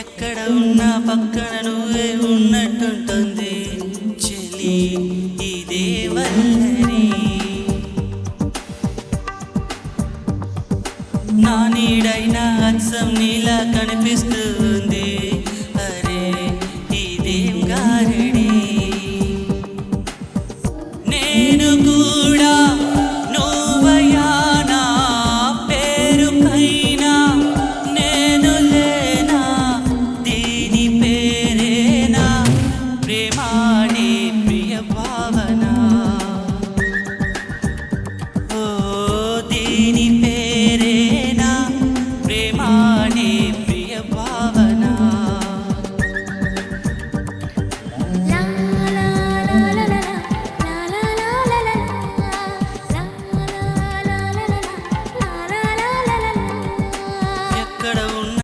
ఎక్కడ ఉన్నా పక్కన నువ్వే ఉన్నట్టుంటుంది చెలి ఇదే వల్లరి నా నీడైనా అచ్చం నీలా కనిపిస్తూ